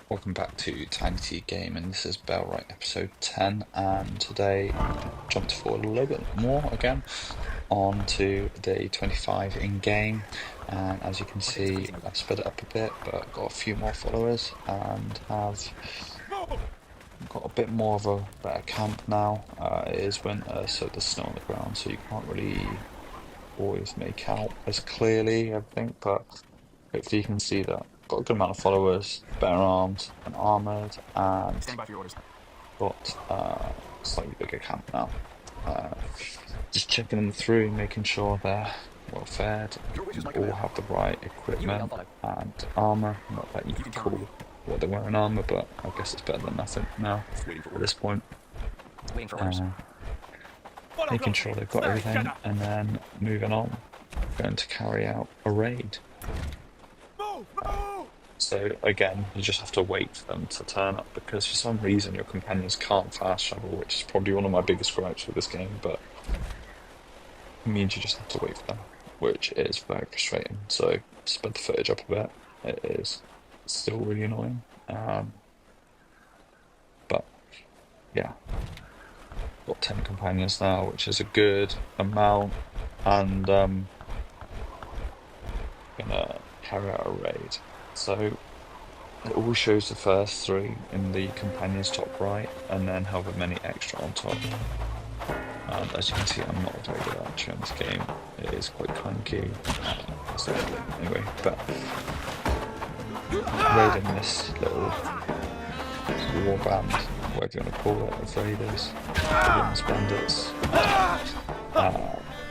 Welcome back to Tiny T Gaming. This is Bellwright episode 10, and today jumped forward a little bit more again on to day 25 in game. And as you can see, I've sped it up a bit, but got a few more followers and have got a bit more of a better camp now. It is winter, so there's snow on the ground, so you can't really always make out as clearly, I think, but hopefully you can see that. Got a good amount of followers, better arms and armored, and Standing by for your orders. got slightly bigger camp now. Uh, just checking them through, making sure they're well fed Your wishes, and my all command. have the right You and I'll equipment follow. and armor. Not that you You could can count on me. call what they're wearing armor, but I guess it's better than nothing now Waiting for at this orders. point. Waiting for orders. Uh, Making sure they've got everything, and then moving on, going to carry out a raid. So again, you just have to wait for them to turn up because for some reason your companions can't fast travel, which is probably one of my biggest gripes with this game, but it means you just have to wait for them, which is very frustrating. So sped the footage up a bit. It is still really annoying. But yeah, got 10 companions now, which is a good amount, and gonna carry out a raid. So it always shows the first three in the companion's top right, and then however many extra on top. And as you can see, I'm not very good at actually on this game. It is quite clunky. So anyway, but raiding this little war band, whatever you want to call it, of raiders, villains, bandits,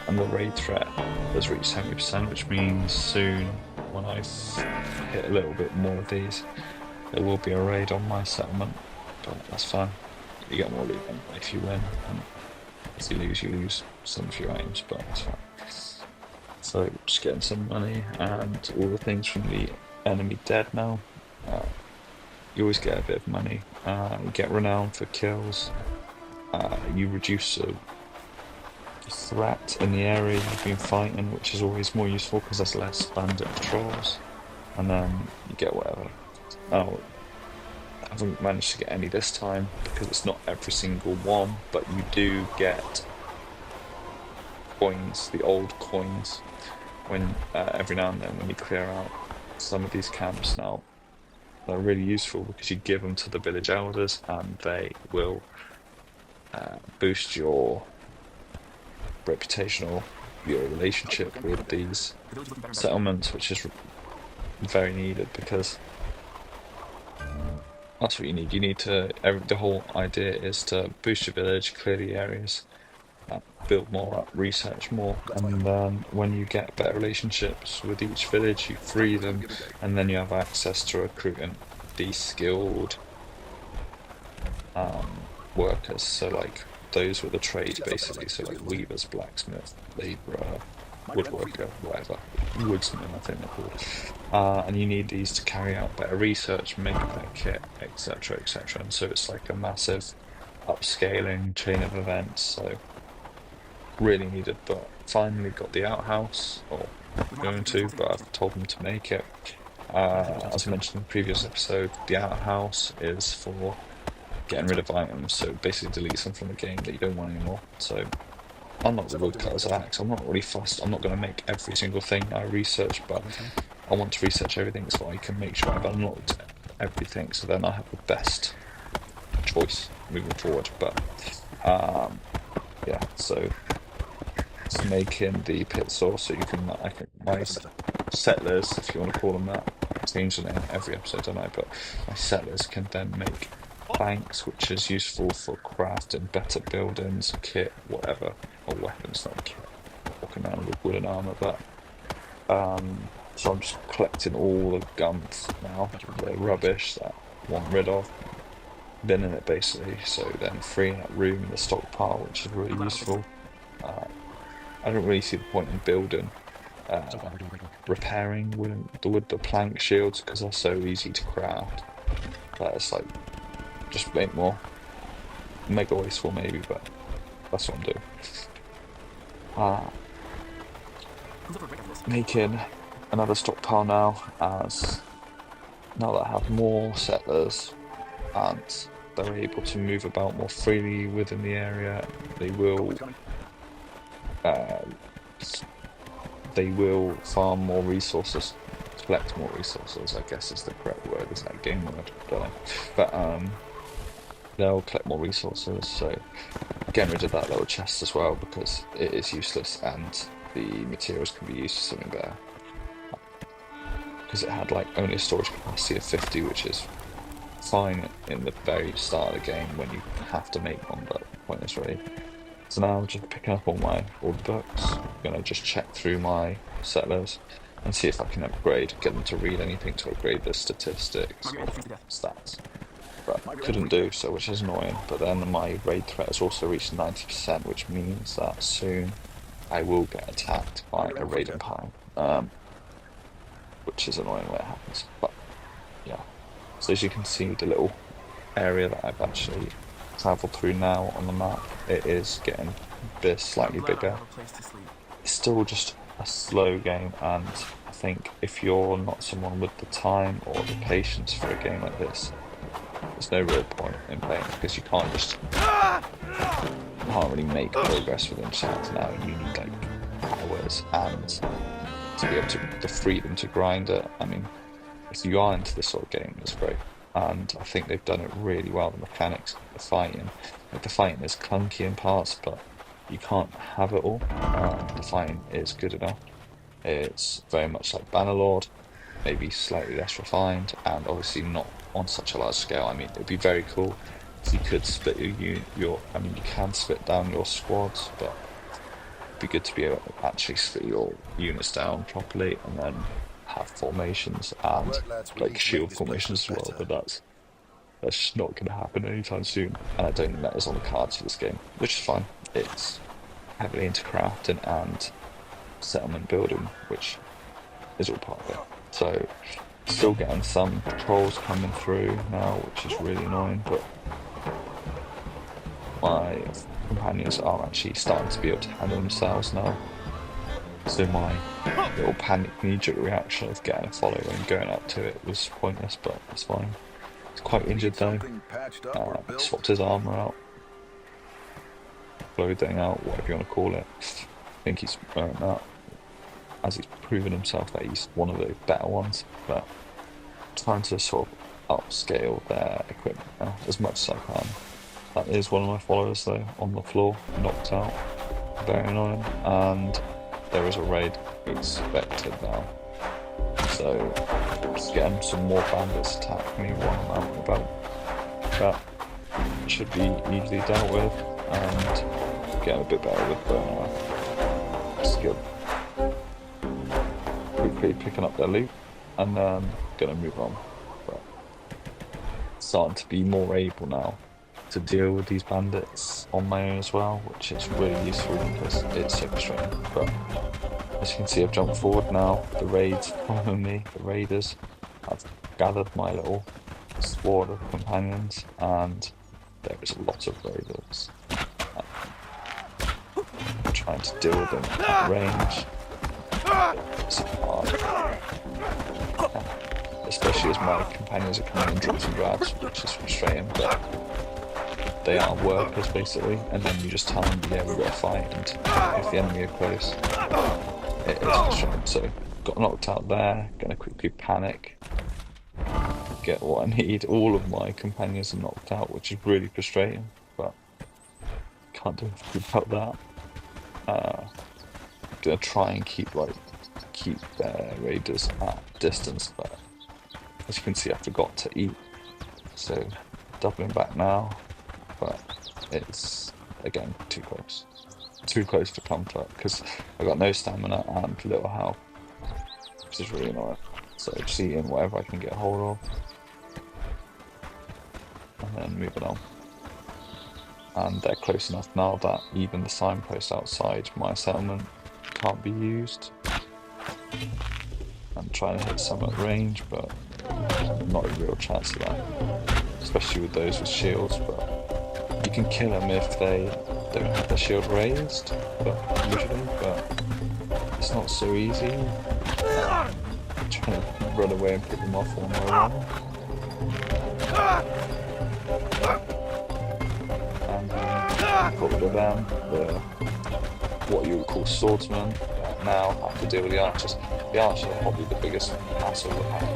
and the raid threat has reached 70%, which means soon, when I hit a little bit more of these, there will be a raid on my settlement, but that's fine. You get more loot if you win, and if you lose some of your items, but that's fine. So just getting some money and all the things from the enemy dead now. You always get a bit of money. You get renown for kills. You reduce a threat in the area you've been fighting, which is always more useful because there's less bandit patrols. And then you get whatever. Oh, I haven't managed to get any this time because it's not every single one, but you do get coins, the old coins, when every now and then when you clear out some of these camps now. They're really useful because you give them to the village elders and they will boost your reputational, your relationship with these The village is looking better and better. settlements, which is very needed because that's what you need. You need to, the whole idea is to boost your village, clear the areas, build more up, research more, and when you get better relationships with each village, you free them, and then you have access to recruiting these skilled workers. So like those with the trades basically, so like weavers, blacksmith, labourer, woodworker, whatever, woodsman I think they're called. And you need these to carry out better research, make a better kit, etc, etc. And so it's like a massive upscaling chain of events. So really needed, but finally got the outhouse, or going to, but I've told them to make it. As I mentioned in the previous episode, the outhouse is for getting rid of items, so basically deletes them from the game that you don't want anymore. So unlike the woodcutter's axe, I'm not really fussed. I'm not going to make every single thing I research, but I want to research everything so I can make sure I've unlocked everything, so then I have the best choice moving forward. But yeah, so it's making the pit saw so you can, my settlers, if you want to call them that, I change the name every episode, don't I? But my settlers can then make planks, which is useful for crafting better buildings, kit, whatever, or weapons, not kit. Walking around with wooden armor, but so I'm just collecting all the guns now, the rubbish that I want rid of, binning it basically, so then freeing up room in the stockpile, which is really useful. I don't really see the point in building, repairing the plank shields because they're so easy to craft. That it's like just make more, mega wasteful maybe, but that's what I'm doing. Who's up for a break after this? Making another stockpile now as now that I have more settlers and they're able to move about more freely within the area, they will uh, they will farm more resources, collect more resources, I guess is the correct word, is that game word? Don't know. But they'll collect more resources, so getting rid of that little chest as well because it is useless and the materials can be used for something better. Because it had like only a storage capacity of 50, which is fine in the very start of the game when you have to make one, but pointless really. So now I'm just picking up all the books. I'm gonna just check through my settlers and see if I can upgrade, get them to read anything to upgrade their statistics or stats. But I couldn't do so, which is annoying. But then my raid threat has also reached 90%, which means that soon I will get attacked by a raid empire, which is annoying when it happens. But yeah, so as you can see, the little area that I've actually travelled through now on the map, it is getting slightly bigger. It's still just a slow game, and I think if you're not someone with the time or the patience for a game like this, there's no real point in playing because you can't really make progress within chapter now. You need like hours and to be able to free them to grind it. I mean, if you are into this sort of game, it's great. And I think they've done it really well. The mechanics, the fighting is clunky in parts, but you can't have it all. The fighting is good enough. It's very much like Bannerlord, maybe slightly less refined, and obviously not on such a large scale. I mean, it'd be very cool if you could split you can split down your squads, but it'd be good to be able to actually split your units down properly and then have formations and like shield formations as well, but that's just not going to happen anytime soon, and I don't think that is on the cards for this game, which is fine. It's heavily into crafting and settlement building, which is all part of it. So still getting some patrols coming through now, which is really annoying, but my companions are actually starting to be able to handle themselves now. So my little panic knee-jerk reaction of getting a follower and going up to it was pointless, but that's fine. He's quite injured though. Swapped his armour out, clothing out, whatever you want to call it. I think he's earned that, as he's proven himself that he's one of the better ones, but trying to sort of upscale their equipment now as much as I can. That is one of my followers though, on the floor, knocked out, very annoying, and there is a raid expected now. So just getting some more bandits attack me while I'm out and about. That should be easily dealt with, and getting a bit better with burn skill. Quickly picking up their loot and then gonna move on. But starting to be more able now to deal with these bandits on my own as well, which is really useful because it's so frustrating. But as you can see, I've jumped forward now. The raids following me, the raiders. I've gathered my little squad of companions, and there is a lot of raiders. I'm trying to deal with them at range. It's hard. Especially as my companions are coming in drips and drabs, which is frustrating, but they are workers basically, and then you just tell them, yeah, we've got to fight, and if the enemy are close, it is frustrating. So got knocked out there, gonna quickly panic, get what I need. All of my companions are knocked out, which is really frustrating, but can't do anything about that. Gonna try and keep their raiders at distance, but as you can see, I forgot to eat, so doubling back now, but it's again too close for comfort because I got no stamina and little health, which is really annoying. So just eating whatever I can get hold of and then moving on. And they're close enough now that even the signpost outside my settlement can't be used. I'm trying to hit some at range, but not a real chance of that, especially with those with shields. But you can kill them if they don't have their shield raised, but usually, but it's not so easy. Trying to run away and pick them off one by one. And got rid of them, what you would call swordsmen. Now have to deal with the archers. The archers are probably the biggest hassle we have.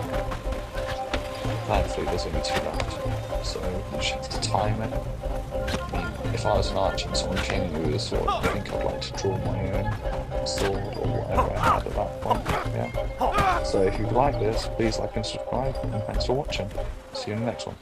Thankfully there's only 2 left, so you just have to time it. I mean, if I was an archer and someone came at me with a sword, I think I'd like to draw my own sword or whatever I had at that point. Yeah. So if you like this, please like and subscribe, and thanks for watching. See you in the next one.